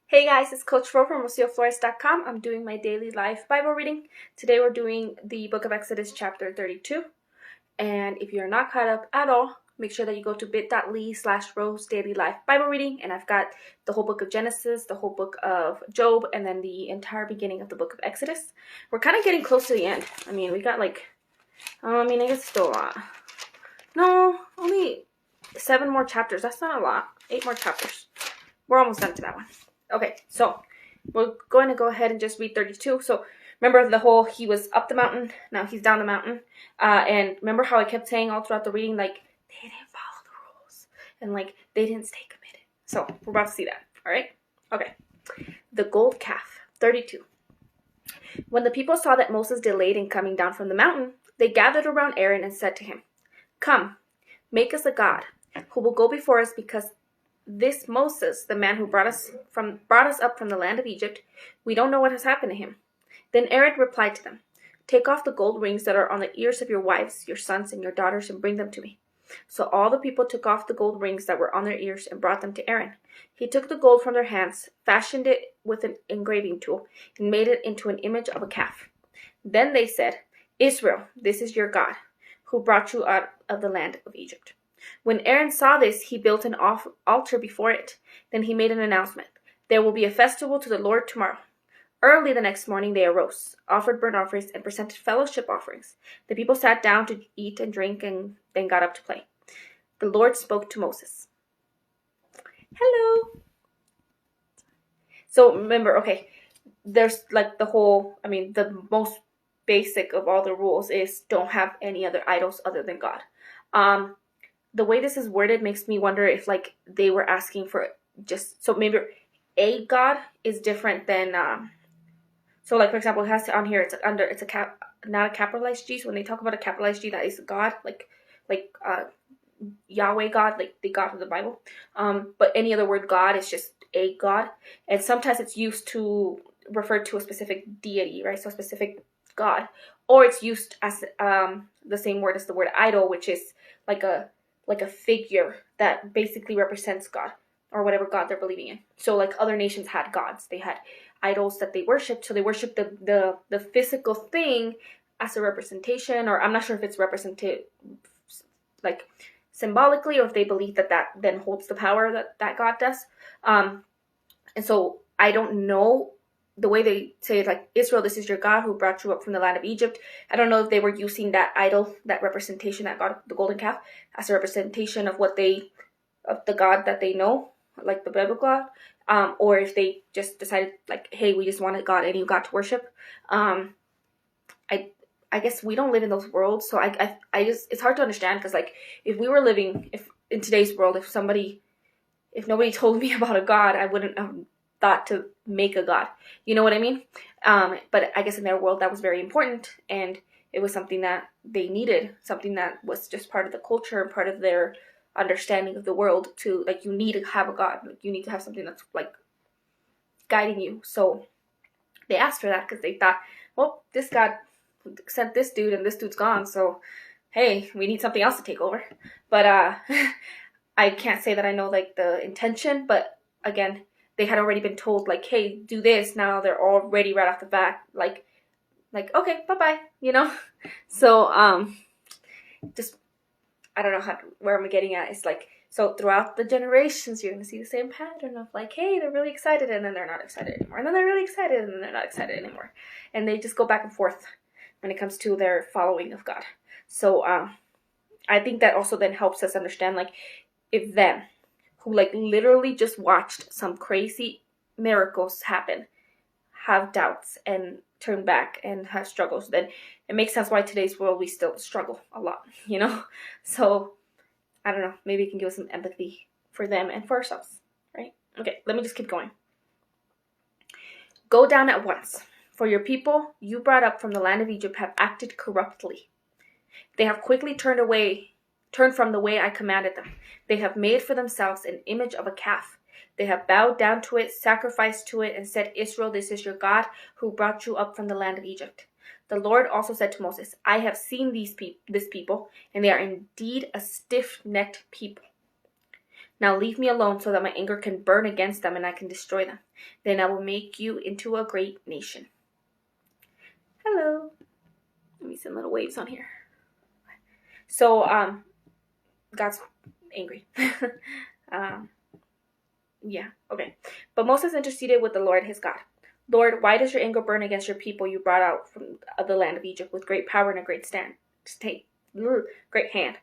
Hey guys, it's Coach Fro from RocioFlores.com. I'm doing my daily life Bible reading. Today we're doing the book of Exodus chapter 32. And if you're not caught up at all, make sure that you go to bit.ly/Rose Daily Life Bible Reading. And I've got the whole book of Genesis, the whole book of Job, and then the entire beginning of the book of Exodus. We're kind of getting close to the end. We got I guess still a lot. No, only 7 more chapters. That's not a lot. 8 more chapters. We're almost done to that one. Okay, so we're going to go ahead and just read 32. So remember the whole, he was up the mountain, now he's down the mountain. And remember how I kept saying all throughout the reading, they didn't follow the rules. And they didn't stay committed. So we're about to see that, all right? Okay, the gold calf, 32. When the people saw that Moses delayed in coming down from the mountain, they gathered around Aaron and said to him, "Come, make us a god who will go before us, because this Moses, the man who brought us up from the land of Egypt, we don't know what has happened to him." Then Aaron replied to them, "Take off the gold rings that are on the ears of your wives, your sons, and your daughters, and bring them to me." So all the people took off the gold rings that were on their ears and brought them to Aaron. He took the gold from their hands, fashioned it with an engraving tool, and made it into an image of a calf. Then they said, "Israel, this is your God, who brought you out of the land of Egypt." When Aaron saw this, he built an altar before it. Then he made an announcement: "There will be a festival to the Lord tomorrow." Early the next morning they arose, offered burnt offerings, and presented fellowship offerings. The people sat down to eat and drink, and then got up to play. The Lord spoke to Moses. Hello. So remember, okay, there's the most basic of all the rules is don't have any other idols other than God. The way this is worded makes me wonder if they were asking for maybe a God is different than for example, it has on here not a capitalized G. So when they talk about a capitalized G, that is God, Yahweh God, like the God of the Bible. But any other word God is just a God, and sometimes it's used to refer to a specific deity, right? So a specific God, or it's used as the same word as the word idol, which is like a figure that basically represents God or whatever God they're believing in. So other nations had gods, they had idols that they worshipped. So they worshipped the physical thing as a representation, or I'm not sure if it's represented symbolically, or if they believe that then holds the power that God does. And so I don't know, the way they say it, Israel, this is your God who brought you up from the land of Egypt. I don't know if they were using that idol, that representation, that God, the golden calf, as a representation of the God that they know, like the biblical God, or if they just decided hey, we just wanted God, any God to worship. I guess we don't live in those worlds, so I just, it's hard to understand, because if we were living in today's world, if nobody told me about a God, I wouldn't have thought to make a God. You know what I mean? But I guess in their world that was very important, and it was something that they needed, something that was just part of the culture and part of their understanding of the world, to you need to have a God, you need to have something that's guiding you. So they asked for that because they thought, well, this God sent this dude and this dude's gone, so hey, we need something else to take over. But I can't say that I know the intention, but again, they had already been told hey, do this. Now they're already right off the bat okay, bye-bye, So just, I don't know where I'm getting at. It's so throughout the generations, you're going to see the same pattern of hey, they're really excited, and then they're not excited anymore, and then they're really excited, and then they're not excited anymore, and they just go back and forth when it comes to their following of God. So I think that also then helps us understand if them, who literally just watched some crazy miracles happen, have doubts and turn back and have struggles, then it makes sense why today's world we still struggle a lot, So I don't know, maybe it can give us some empathy for them and for ourselves, right? Okay, let me just keep going. "Go down at once, for your people you brought up from the land of Egypt have acted corruptly. They have quickly turned from the way I commanded them. They have made for themselves an image of a calf. They have bowed down to it, sacrificed to it, and said, 'Israel, this is your God, who brought you up from the land of Egypt.' The Lord also said to Moses, 'I have seen this people, and they are indeed a stiff-necked people. Now leave me alone so that my anger can burn against them and I can destroy them. Then I will make you into a great nation. Hello. Let me send little waves on here. So, God's angry. Yeah, okay. But Moses interceded with the Lord his God. Lord, why does your anger burn against your people you brought out from the land of Egypt with great power and a great great hand?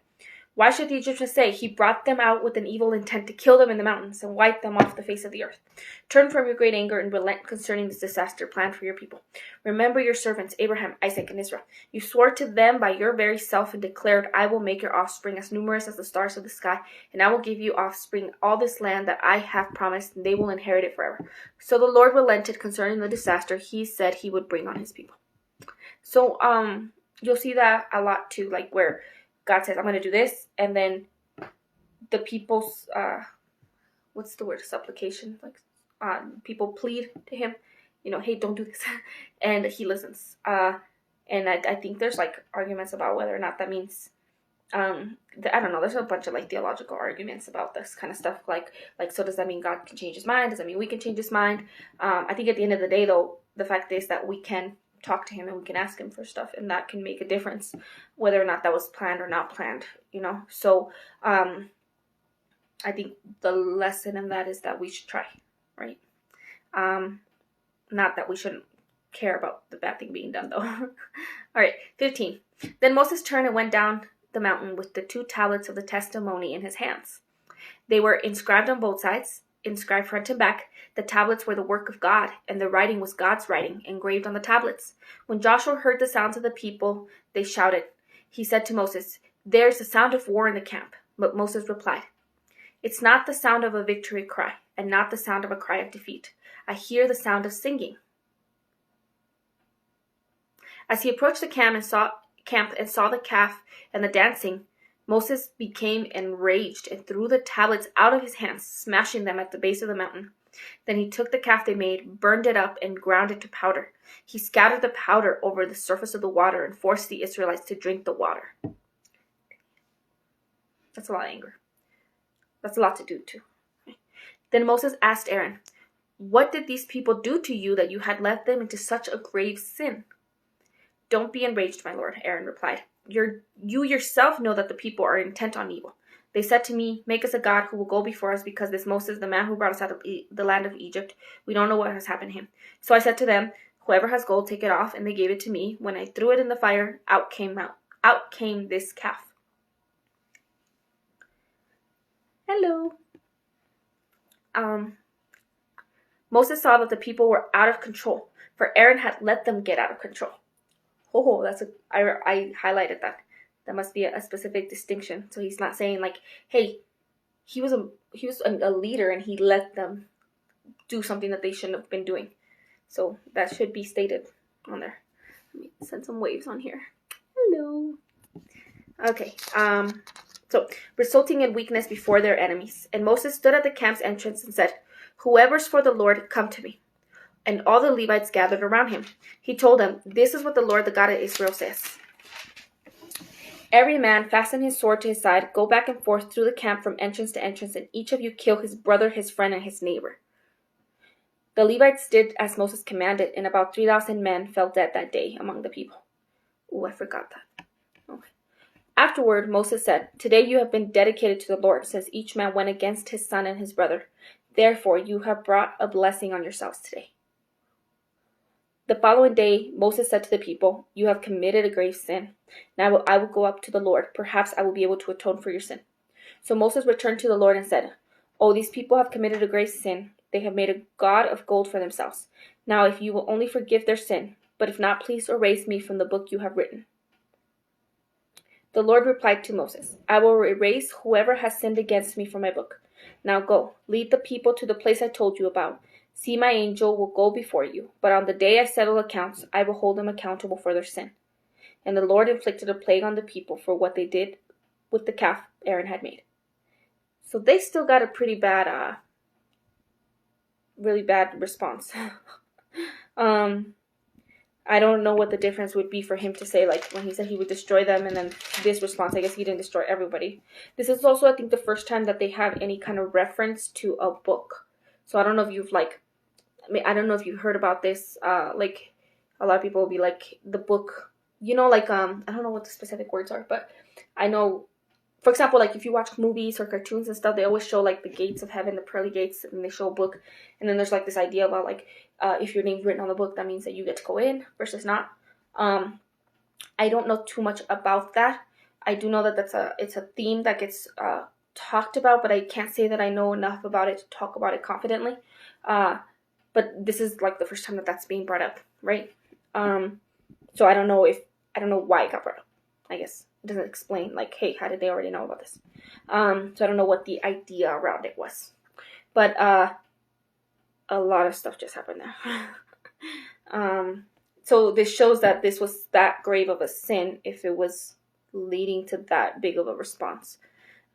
Why should the Egyptians say, he brought them out with an evil intent to kill them in the mountains and wipe them off the face of the earth? Turn from your great anger and relent concerning this disaster planned for your people. Remember your servants, Abraham, Isaac, and Israel. You swore to them by your very self and declared, I will make your offspring as numerous as the stars of the sky, and I will give you offspring all this land that I have promised, and they will inherit it forever. So the Lord relented concerning the disaster he said he would bring on his people. So, you'll see that a lot too, like where God says, I'm going to do this, and then the people's, what's the word, supplication, like, people plead to him, hey, don't do this, and he listens, and I think there's, like, arguments about whether or not that means, I don't know, there's a bunch of, like, theological arguments about this kind of stuff, like, so does that mean God can change his mind, does that mean we can change his mind? I think at the end of the day, though, the fact is that we can talk to him and we can ask him for stuff, and that can make a difference whether or not that was planned or not planned, so I think the lesson in that is that we should try, right? Not that we shouldn't care about the bad thing being done, though. All right, 15. Then Moses turned and went down the mountain with the 2 tablets of the testimony in his hands. They were inscribed on both sides, inscribed front and back. The tablets were the work of God, and the writing was God's writing, engraved on the tablets. When Joshua heard the sounds of the people, they shouted. He said to Moses, There's the sound of war in the camp. But Moses replied, It's not the sound of a victory cry, and not the sound of a cry of defeat. I hear the sound of singing. As he approached the camp and saw the calf and the dancing, Moses became enraged and threw the tablets out of his hands, smashing them at the base of the mountain. Then he took the calf they made, burned it up, and ground it to powder. He scattered the powder over the surface of the water and forced the Israelites to drink the water. That's a lot of anger. That's a lot to do, too. Then Moses asked Aaron, What did these people do to you that you had led them into such a grave sin? Don't be enraged, my lord, Aaron replied. You yourself know that the people are intent on evil. They said to me, Make us a god who will go before us, because this Moses, the man who brought us out of the land of Egypt, we don't know what has happened to him. So I said to them, Whoever has gold, take it off, and they gave it to me. When I threw it in the fire, out came this calf. Hello. Moses saw that the people were out of control, for Aaron had let them get out of control. Oh, I highlighted that. That must be a specific distinction. So he's not saying like, hey, he was a leader and he let them do something that they shouldn't have been doing. So that should be stated on there. Let me send some waves on here. Hello. Okay. So resulting in weakness before their enemies. And Moses stood at the camp's entrance and said, Whoever's for the Lord, come to me. And all the Levites gathered around him. He told them, This is what the Lord, the God of Israel, says. Every man fasten his sword to his side, go back and forth through the camp from entrance to entrance, and each of you kill his brother, his friend, and his neighbor. The Levites did as Moses commanded, and about 3,000 men fell dead that day among the people. Oh, I forgot that. Okay. Afterward, Moses said, Today you have been dedicated to the Lord, since each man went against his son and his brother. Therefore, you have brought a blessing on yourselves today. The following day, Moses said to the people, You have committed a grave sin. Now I will go up to the Lord. Perhaps I will be able to atone for your sin. So Moses returned to the Lord and said, Oh, these people have committed a grave sin. They have made a god of gold for themselves. Now if you will only forgive their sin, but if not, please erase me from the book you have written. The Lord replied to Moses, I will erase whoever has sinned against me from my book. Now go, lead the people to the place I told you about. See, my angel will go before you, but on the day I settle accounts, I will hold them accountable for their sin. And the Lord inflicted a plague on the people for what they did with the calf Aaron had made. So they still got a pretty bad, really bad response. I don't know what the difference would be for him to say, like, when he said he would destroy them, and then this response, I guess he didn't destroy everybody. This is also, I think, the first time that they have any kind of reference to a book. So I don't know if you've, like, I don't know if you've heard about this, like, a lot of people will be like, the book, you know, like, I don't know what the specific words are, but I know, for example, like, if you watch movies or cartoons and stuff, they always show, like, the gates of heaven, the pearly gates, and they show a book, and then there's, like, this idea about, like, if your name's written on the book, that means that you get to go in versus not. I don't know too much about that. I do know that it's a theme that gets talked about, but I can't say that I know enough about it to talk about it confidently. But this is like the first time that that's being brought up, right? So I don't know why it got brought up. I guess it doesn't explain, like, hey, how did they already know about this? So I don't know what the idea around it was, but a lot of stuff just happened there. So this shows that this was that grave of a sin if it was leading to that big of a response.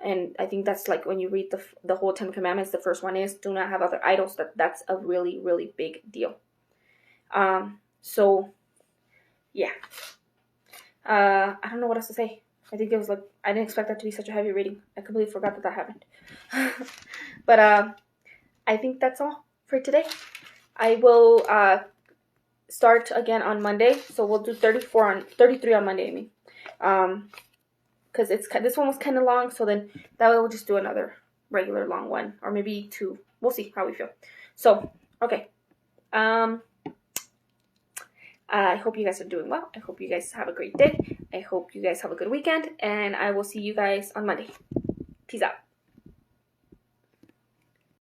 And I think that's like when you read the whole 10 Commandments, the first one is do not have other idols. That's a really, really big deal. So, yeah. I don't know what else to say. I think it was like, I didn't expect that to be such a heavy reading. I completely forgot that happened. But I think that's all for today. I will start again on Monday. So we'll do 33 on Monday, I mean. Because this one was kind of long, so then that way we'll just do another regular long one, or maybe 2. We'll see how we feel. So, okay. I hope you guys are doing well. I hope you guys have a great day. I hope you guys have a good weekend, and I will see you guys on Monday. Peace out.